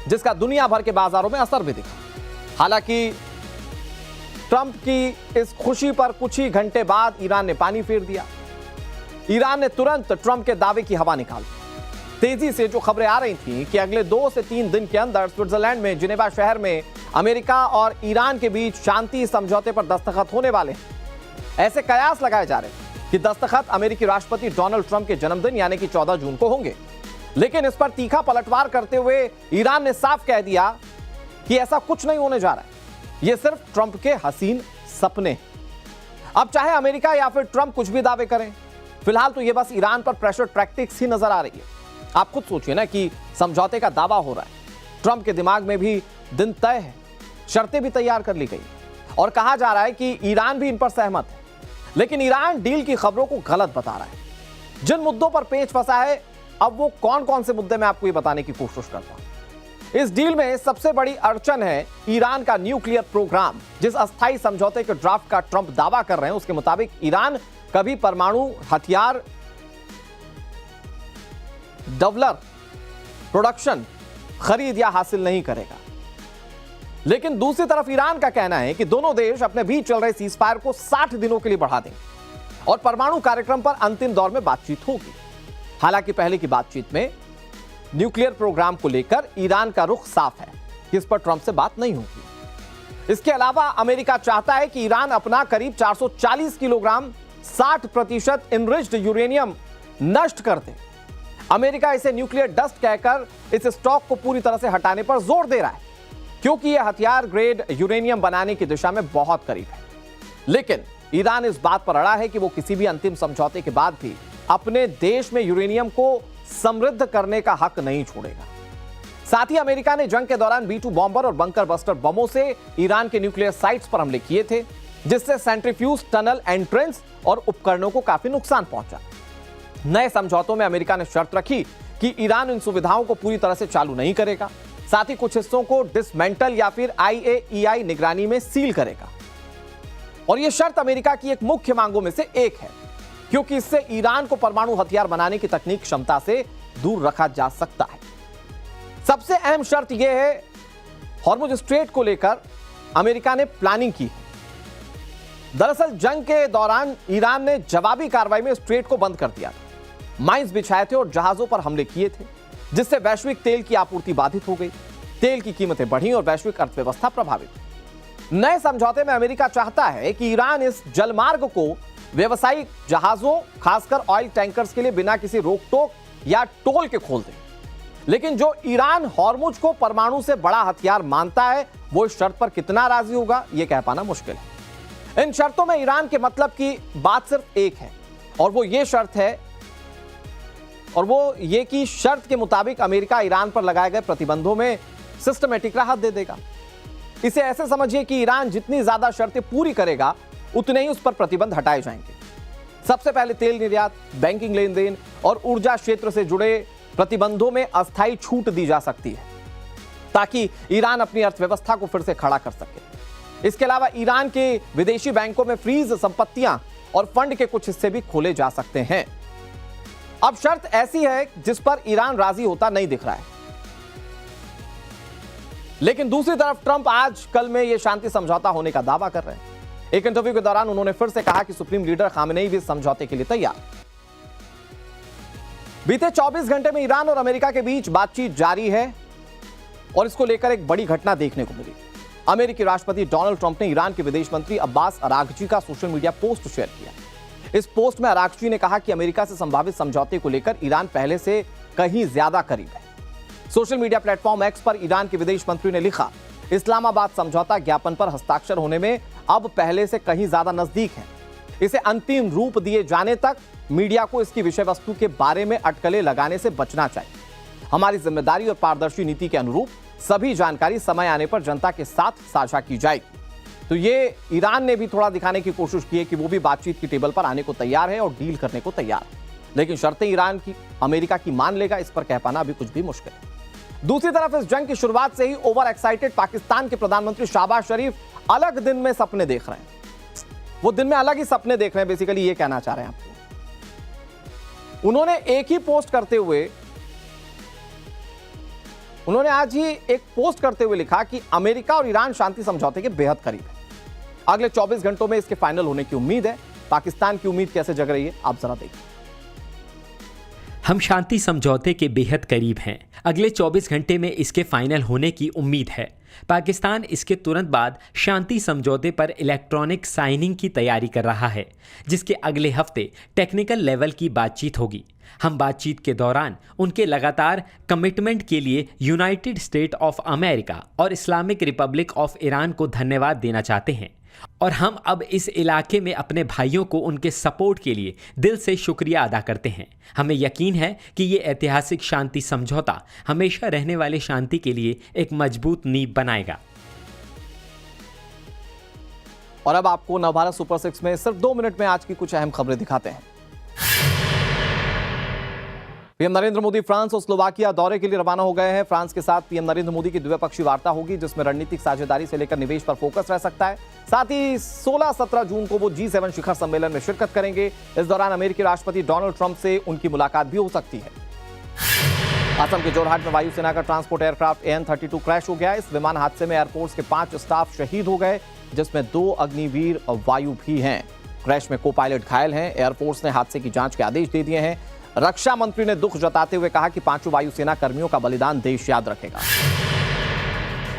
जिसका दुनिया भर के बाजारों में असर भी दिखा। हालांकि ट्रंप की इस खुशी पर कुछ ही घंटे बाद ईरान ने पानी फेर दिया। ईरान ने तुरंत ट्रंप के दावे की हवा निकाल दी। तेजी से जो खबरें आ रही थीं कि अगले 2 से 3 दिन के अंदर स्विट्जरलैंड में जिनेवा शहर में अमेरिका और ईरान के बीच शांति समझौते पर दस्तखत होने वाले हैं। ऐसे कयास लगाए जा रहे हैं कि दस्तखत अमेरिकी राष्ट्रपति डोनाल्ड ट्रंप के जन्मदिन यानी कि 14 जून को होंगे। लेकिन इस पर तीखा पलटवार करते हुए ईरान ने साफ कह दिया कि ऐसा कुछ नहीं होने जा रहा है, यह सिर्फ ट्रंप के हसीन सपने हैं। अब चाहे अमेरिका या फिर ट्रंप कुछ भी दावे करें, फिलहाल तो यह बस ईरान पर प्रेशर टैक्टिक्स ही नजर आ रही है। आप खुद सोचिए ना कि समझौते का दावा हो रहा है, ट्रंप के दिमाग में भी दिन तय है, शर्तें भी तैयार कर ली गई और कहा जा रहा है कि ईरान भी इन पर सहमत है। लेकिन ईरान डील की खबरों को गलत बता रहा है। जिन मुद्दों पर पेच फंसा है, अब वो कौन कौन से मुद्दे मैं आपको ये बताने की कोशिश करता हूं। इस डील में सबसे बड़ी अड़चन है ईरान का न्यूक्लियर प्रोग्राम। जिस अस्थायी समझौते के ड्राफ्ट का ट्रंप दावा कर रहे हैं, उसके मुताबिक ईरान कभी परमाणु हथियार डेवलप, प्रोडक्शन, खरीद या हासिल नहीं करेगा। लेकिन दूसरी तरफ ईरान का कहना है कि दोनों देश अपने बीच चल रहे सीजफायर को 60 दिनों के लिए बढ़ा देंगे और परमाणु कार्यक्रम पर अंतिम दौर में बातचीत होगी। हालांकि पहले की बातचीत में न्यूक्लियर प्रोग्राम को लेकर ईरान का रुख साफ है कि इस पर ट्रंप से बात नहीं होगी। इसके अलावा अमेरिका चाहता है कि ईरान अपना करीब 440 किलोग्राम 60% इनरिच्ड यूरेनियम नष्ट कर दे। अमेरिका इसे न्यूक्लियर डस्ट कहकर इस स्टॉक को पूरी तरह से हटाने पर जोर दे रहा है, क्योंकि यह हथियार ग्रेड यूरेनियम बनाने की दिशा में बहुत करीब है। लेकिन ईरान इस बात पर अड़ा है कि वो किसी भी अंतिम समझौते के बाद भी अपने देश में यूरेनियम को समृद्ध करने का हक नहीं छोड़ेगा। साथ ही अमेरिका ने जंग के दौरान B-2 बॉम्बर और बंकर बस्टर बमों से ईरान के न्यूक्लियर साइट्स पर हमले किए थे, जिससे सेंट्रीफ्यूज टनल एंट्रेंस और उपकरणों को काफी नुकसान पहुंचा। नए समझौतों में अमेरिका ने शर्त रखी कि ईरान इन सुविधाओं को पूरी तरह से चालू नहीं करेगा, साथ ही कुछ हिस्सों को डिसमेंटल या फिर IAEA निगरानी में सील करेगा। और यह शर्त अमेरिका की एक मुख्य मांगों में से एक है, क्योंकि इससे ईरान को परमाणु हथियार बनाने की तकनीक क्षमता से दूर रखा जा सकता है। सबसे अहम शर्त यह है, हॉर्मुज स्ट्रेट को लेकर अमेरिका ने प्लानिंग की है। दरअसल जंग के दौरान ईरान ने जवाबी कार्रवाई में स्ट्रेट को बंद कर दिया था, माइंस बिछाए थे और जहाजों पर हमले किए थे, जिससे वैश्विक तेल की आपूर्ति बाधित हो गई, तेल की कीमतें बढ़ी और वैश्विक अर्थव्यवस्था प्रभावित हुई। नए समझौते में अमेरिका चाहता है कि ईरान इस जलमार्ग को व्यावसायिक जहाजों, खासकर ऑयल टैंकर्स के लिए बिना किसी रोक टोक या टोल के खोल दे। लेकिन जो ईरान हॉर्मुज को परमाणु से बड़ा हथियार मानता है, वो इस शर्त पर कितना राजी होगा, यह कह पाना मुश्किल है। इन शर्तों में ईरान के मतलब की बात सिर्फ एक है, और वो ये शर्त है, और वो ये कि शर्त के मुताबिक अमेरिका ईरान पर लगाए गए प्रतिबंधों में सिस्टमेटिक राहत दे देगा। इसे ऐसे समझिए कि ईरान जितनी ज्यादा शर्तें पूरी करेगा, उतने ही उस पर प्रतिबंध हटाए जाएंगे। सबसे पहले तेल निर्यात, बैंकिंग लेन देन और ऊर्जा क्षेत्र से जुड़े प्रतिबंधों में अस्थायी छूट दी जा सकती है, ताकि ईरान अपनी अर्थव्यवस्था को फिर से खड़ा कर सके। इसके अलावा ईरान के विदेशी बैंकों में फ्रीज संपत्तियां और फंड के कुछ हिस्से भी खोले जा सकते हैं। अब शर्त ऐसी है जिस पर ईरान राजी होता नहीं दिख रहा है। लेकिन दूसरी तरफ ट्रंप आज कल में यह शांति समझौता होने का दावा कर रहे हैं। एक इंटरव्यू के दौरान उन्होंने फिर से कहा कि सुप्रीम लीडर खामेनेई भी समझौते के लिए तैयार। बीते 24 घंटे में ईरान और अमेरिका के बीच बातचीत जारी है और इसको लेकर एक बड़ी घटना देखने को मिली। अमेरिकी राष्ट्रपति डोनाल्ड ट्रंप ने ईरान के विदेश मंत्री अब्बास अरागची का सोशल मीडिया पोस्ट शेयर किया। इस पोस्ट में अरागची ने कहा कि अमेरिका से संभावित समझौते को लेकर ईरान पहले से कहीं ज्यादा करीब है। सोशल मीडिया प्लेटफॉर्म एक्स पर ईरान के विदेश मंत्री ने लिखा, इस्लामाबाद समझौता ज्ञापन पर हस्ताक्षर होने में अब पहले से कहीं ज्यादा नजदीक है। इसे अंतिम रूप दिए जाने तक मीडिया को इसकी विषय वस्तु के बारे में अटकलें लगाने से बचना चाहिए। हमारी जिम्मेदारी और पारदर्शी नीति के अनुरूप सभी जानकारी समय आने पर जनता के साथ साझा की जाएगी। तो ये ईरान ने भी थोड़ा दिखाने की कोशिश की है कि वो भी बातचीत की टेबल पर आने को तैयार है और डील करने को तैयार है। लेकिन शर्तें ईरान की अमेरिका की मान लेगा, इस पर कह पाना अभी कुछ भी मुश्किल है। दूसरी तरफ इस जंग की शुरुआत से ही ओवर एक्साइटेड पाकिस्तान के प्रधानमंत्री शहबाज शरीफ अलग दिन में सपने देख रहे हैं। वो दिन में अलग ही सपने देख रहे हैं, बेसिकली ये कहना चाह रहे हैं आपको। उन्होंने एक ही पोस्ट करते हुए उन्होंने आज ही एक पोस्ट करते हुए लिखा कि अमेरिका और ईरान शांति समझौते के बेहद करीब है। अगले 24 घंटों में इसके फाइनल होने की उम्मीद है। पाकिस्तान की उम्मीद कैसे जग रही है, आप जरा देखिए। हम शांति समझौते के बेहद करीब हैं। अगले 24 घंटे में इसके फाइनल होने की उम्मीद है। पाकिस्तान इसके तुरंत बाद शांति समझौते पर इलेक्ट्रॉनिक साइनिंग की तैयारी कर रहा है, जिसके अगले हफ्ते टेक्निकल लेवल की बातचीत होगी। हम बातचीत के दौरान उनके लगातार कमिटमेंट के लिए यूनाइटेड स्टेट ऑफ अमेरिका और इस्लामिक रिपब्लिक ऑफ ईरान को धन्यवाद देना चाहते हैं और हम अब इस इलाके में अपने भाइयों को उनके सपोर्ट के लिए दिल से शुक्रिया अदा करते हैं। हमें यकीन है कि ये ऐतिहासिक शांति समझौता हमेशा रहने वाले शांति के लिए एक मजबूत नींव बनाएगा। और अब आपको नवभारत सुपर 6 में सिर्फ 2 मिनट में आज की कुछ अहम खबरें दिखाते हैं। पीएम नरेंद्र मोदी फ्रांस और स्लोवाकिया दौरे के लिए रवाना हो गए हैं। फ्रांस के साथ पीएम नरेंद्र मोदी की द्विपक्षीय वार्ता होगी, जिसमें रणनीतिक साझेदारी से लेकर निवेश पर फोकस रह सकता है। साथ ही 16-17 जून को वो G7 शिखर सम्मेलन में शिरकत करेंगे। इस दौरान अमेरिकी राष्ट्रपति डोनाल्ड ट्रंप से उनकी मुलाकात भी हो सकती है। असम के जोरहाट में वायुसेना का ट्रांसपोर्ट एयरक्राफ्ट AN-32 क्रैश हो गया। इस विमान हादसे में एयरफोर्स के 5 स्टाफ शहीद हो गए, जिसमें 2 अग्निवीर वायु भी हैं। क्रैश में को पायलट घायल हैं। एयरफोर्स ने हादसे की जांच के आदेश दे दिए हैं। रक्षा मंत्री ने दुख जताते हुए कहा कि 5 वायुसेना कर्मियों का बलिदान देश याद रखेगा।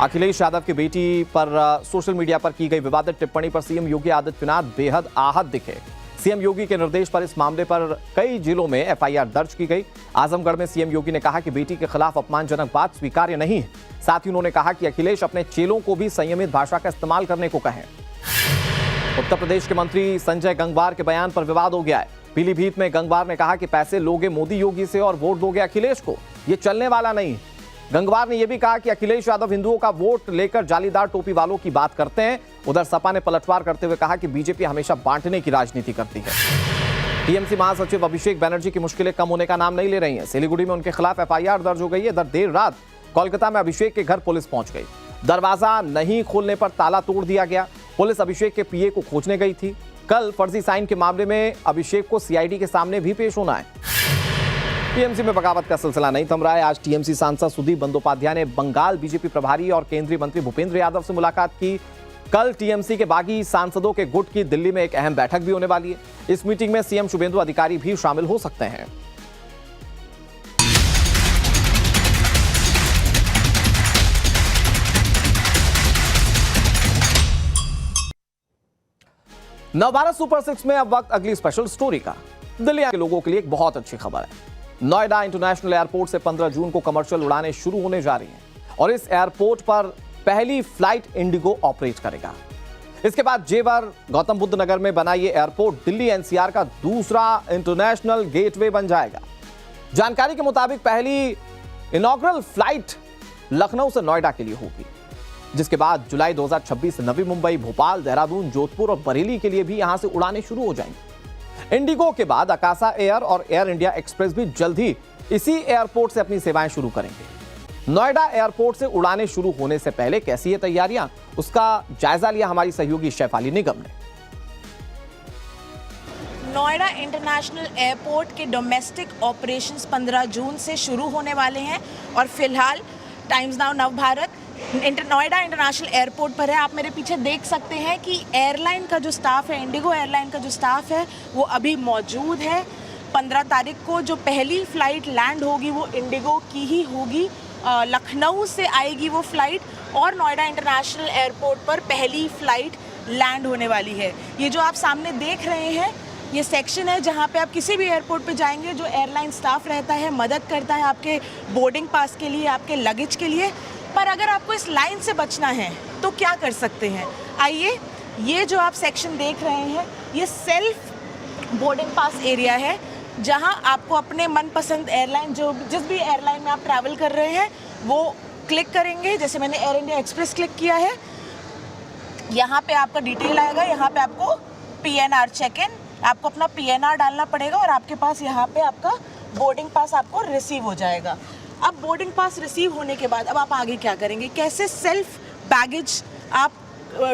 अखिलेश यादव की बेटी पर सोशल मीडिया पर की गई विवादित टिप्पणी पर सीएम योगी आदित्यनाथ बेहद आहत दिखे। सीएम योगी के निर्देश पर इस मामले पर कई जिलों में FIR दर्ज की गई। आजमगढ़ में सीएम योगी ने कहा कि बेटी के खिलाफ अपमानजनक बात स्वीकार्य नहीं है। साथ ही उन्होंने कहा कि अखिलेश अपने चेलों को भी संयमित भाषा का इस्तेमाल करने को कहें। उत्तर प्रदेश के मंत्री संजय गंगवार के बयान पर विवाद हो गया है। पीलीभीत में गंगवार ने कहा कि पैसे लोगे मोदी योगी से और वोट दोगे अखिलेश को, ये चलने वाला नहीं। गंगवार ने यह भी कहा कि अखिलेश यादव हिंदुओं का वोट लेकर जालीदार टोपी वालों की बात करते हैं। उधर सपा ने पलटवार करते हुए कहा कि बीजेपी हमेशा बांटने की राजनीति करती है। टीएमसी महासचिव अभिषेक बैनर्जी की मुश्किलें कम होने का नाम नहीं ले रही हैं। सिलीगुड़ी में उनके खिलाफ FIR दर्ज हो गई है। इधर देर रात कोलकाता में अभिषेक के घर पुलिस पहुंच गई। दरवाजा नहीं खोलने पर ताला तोड़ दिया गया। पुलिस अभिषेक के PA को खोजने गई थी। कल फर्जी साइन के मामले में अभिषेक को CID के सामने भी पेश होना है। टीएमसी में बगावत का सिलसिला नहीं थम रहा है। आज टीएमसी सांसद सुदीप बंदोपाध्याय ने बंगाल बीजेपी प्रभारी और केंद्रीय मंत्री भूपेंद्र यादव से मुलाकात की। कल टीएमसी के बागी सांसदों के गुट की दिल्ली में एक अहम बैठक भी होने वाली है। इस मीटिंग में सीएम शुभेंदु अधिकारी भी शामिल हो सकते हैं। नवभारत सुपर 6 में अब वक्त अगली स्पेशल स्टोरी का। दिल्ली के लोगों के लिए एक बहुत अच्छी खबर है। नोएडा इंटरनेशनल एयरपोर्ट से 15 जून को कमर्शियल उड़ानें शुरू होने जा रही हैं और इस एयरपोर्ट पर पहली फ्लाइट इंडिगो ऑपरेट करेगा। इसके बाद जेवर गौतम बुद्ध नगर में बना ये एयरपोर्ट दिल्ली NCR का दूसरा इंटरनेशनल गेटवे बन जाएगा। जानकारी के मुताबिक पहली इनॉग्रल फ्लाइट लखनऊ से नोएडा के लिए होगी, जिसके बाद जुलाई 2026 से नवी मुंबई, भोपाल, देहरादून, जोधपुर और बरेली के लिए भी यहां से उड़ानें शुरू हो जाएंगी। इंडिगो के बाद अकासा एयर और एयर इंडिया एक्सप्रेस भी जल्द ही इसी एयरपोर्ट से अपनी सेवाएं शुरू करेंगे। नोएडा एयरपोर्ट से उड़ानें शुरू होने से पहले कैसी है तैयारियां, उसका जायजा लिया हमारी सहयोगी शेफाली निगम ने। नोएडा इंटरनेशनल एयरपोर्ट के डोमेस्टिक ऑपरेशंस 15 जून से शुरू होने वाले हैं और फिलहाल times now Navbharat Noida international airport पर है। आप मेरे पीछे देख सकते हैं कि एयरलाइन का जो स्टाफ है, इंडिगो एयरलाइन का जो स्टाफ है, वो अभी मौजूद है। 15 तारीख को जो पहली फ़्लाइट लैंड होगी वो इंडिगो की ही होगी। लखनऊ से आएगी वो फ़्लाइट और नोएडा इंटरनेशनल एयरपोर्ट पर पहली फ़्लाइट लैंड होने वाली है। ये जो आप सामने देख रहे हैं, ये सेक्शन है जहाँ पे आप किसी भी एयरपोर्ट पे जाएंगे, जो एयरलाइन स्टाफ रहता है मदद करता है आपके बोर्डिंग पास के लिए, आपके लगेज के लिए। पर अगर आपको इस लाइन से बचना है तो क्या कर सकते हैं, आइए। ये जो आप सेक्शन देख रहे हैं, ये सेल्फ बोर्डिंग पास एरिया है, जहां आपको अपने मनपसंद एयरलाइन, जो जिस भी एयरलाइन में आप ट्रैवल कर रहे हैं, वो क्लिक करेंगे। जैसे मैंने एयर इंडिया एक्सप्रेस क्लिक किया है, यहाँ पे आपका डिटेल आएगा। यहाँ पे आपको PNR चेक इन, आपको अपना PNR डालना पड़ेगा और आपके पास यहाँ पे आपका बोर्डिंग पास आपको रिसीव हो जाएगा। अब बोर्डिंग पास रिसीव होने के बाद अब आप आगे क्या करेंगे, कैसे सेल्फ बैगेज आप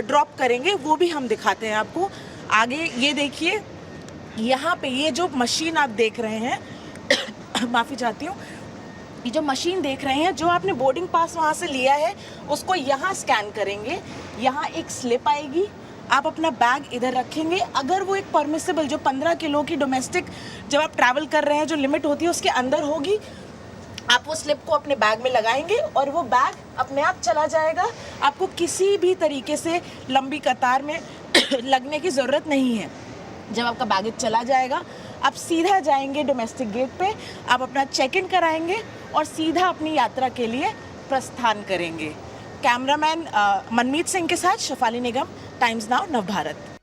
ड्रॉप करेंगे, वो भी हम दिखाते हैं आपको आगे। ये देखिए, यहाँ पे ये जो मशीन आप देख रहे हैं माफ़ी चाहती हूँ, ये जो मशीन देख रहे हैं, जो आपने बोर्डिंग पास वहाँ से लिया है उसको यहाँ स्कैन करेंगे, यहाँ एक स्लिप आएगी, आप अपना बैग इधर रखेंगे। अगर वो एक परमिसिबल जो 15 किलो की डोमेस्टिक जब आप ट्रैवल कर रहे हैं जो लिमिट होती है उसके अंदर होगी, आप वो स्लिप को अपने बैग में लगाएंगे और वो बैग अपने आप चला जाएगा। आपको किसी भी तरीके से लंबी कतार में लगने की ज़रूरत नहीं है। जब आपका बैगेज चला जाएगा आप सीधा जाएंगे डोमेस्टिक गेट पे, आप अपना चेक इन कराएंगे और सीधा अपनी यात्रा के लिए प्रस्थान करेंगे। कैमरामैन मनमीत सिंह के साथ शेफाली निगम, टाइम्स नाउ नवभारत।